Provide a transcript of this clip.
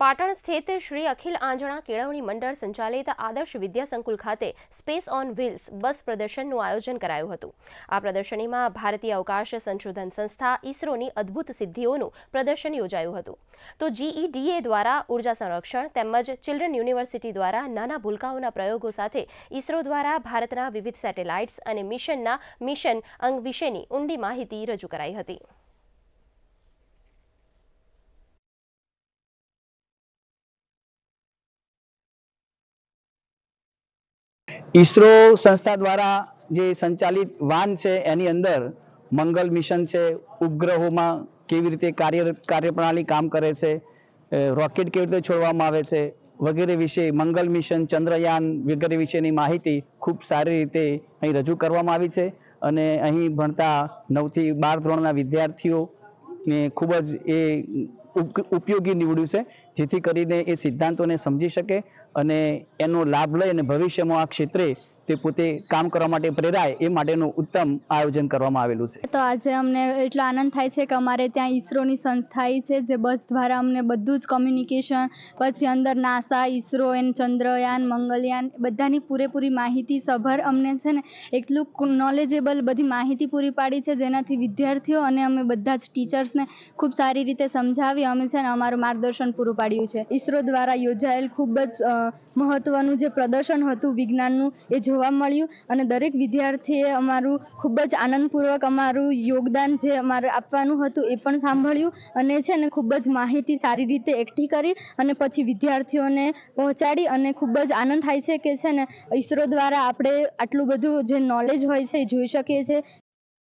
પાટણ સ્થિત શ્રી અખિલ આંજણા કેળવણી મંડળ સંચાલિત આદર્શ વિદ્યા સંકુલ ખાતે સ્પેસ ઓન વ્હીલ્સ બસ પ્રદર્શનનું આયોજન કરાયું હતું। આ પ્રદર્શનીમાં ભારતીય અવકાશ સંશોધન સંસ્થા ઇસરોની અદ્ભુત સિદ્ધિઓનું પ્રદર્શન યોજાયું હતું। તો GEDA દ્વારા ઉર્જા સંરક્ષણ તેમજ ચિલ્ડ્રન યુનિવર્સિટી દ્વારા નાના ભૂલકાઓના પ્રયોગો સાથે ઇસરો દ્વારા ભારતના વિવિધ સેટેલાઇટ્સ અને મિશનના મિશન અંગ વિશેની ઊંડી માહિતી રજૂ કરાઈ હતી। ઈસરો સંસ્થા દ્વારા જે સંચાલિત વાન છે એની અંદર મંગલ મિશન છે, ઉપગ્રહોમાં કેવી રીતે કાર્યપ્રણાલી કામ કરે છે, રોકેટ કેવી રીતે છોડવામાં આવે છે વગેરે વિશે, મંગલ મિશન, ચંદ્રયાન વગેરે વિશેની માહિતી ખૂબ સારી રીતે અહીં રજૂ કરવામાં આવી છે। અને અહીં ભણતા 9 થી 12 ધોરણના વિદ્યાર્થીઓને ખૂબ જ એ ઉપયોગી નીવડ્યું છે, જેથી કરીને એ સિદ્ધાંતોને સમજી શકે અને એનો લાભ લઈ અને ભવિષ્યમાં આ ક્ષેત્રે તે પોતે કામ કરવા માટે પ્રેરાય એ માટેનું ઉત્તમ આયોજન કરવામાં આવેલું છે। તો આજે અમને એટલો આનંદ થાય છે કે અમારે ત્યાં ઈસરોની સંસ્થા છે જે બસ દ્વારા અમને બધું જ કમ્યુનિકેશન, પછી અંદર નાસા, ઈસરો એન્ડ ચંદ્રયાન, મંગલયાન બધાની પૂરેપૂરી માહિતી સભર અમને છે ને એટલું નોલેજેબલ બધી માહિતી પૂરી પાડી છે, જેનાથી વિદ્યાર્થીઓ અને અમે બધા જ ટીચર્સને ખૂબ સારી રીતે સમજાવી અમે છે ને અમારું માર્ગદર્શન પૂરું પાડ્યું છે। ઈસરો દ્વારા યોજાયેલ ખૂબ જ મહત્વનું જે પ્રદર્શન હતું વિજ્ઞાનનું એ જોવા મળ્યું અને દરેક વિદ્યાર્થીએ અમારું ખૂબ જ આનંદપૂર્વક અમારું યોગદાન જે અમારે આપવાનું હતું એ પણ સાંભળ્યું અને છે ને ખૂબ જ માહિતી સારી રીતે એકઠી કરી અને પછી વિદ્યાર્થીઓને પહોંચાડી અને ખૂબ જ આનંદ થાય છે કે છે ને ઈસરો દ્વારા આપણે આટલું બધું જે નોલેજ હોય છે એ જોઈ શકીએ છીએ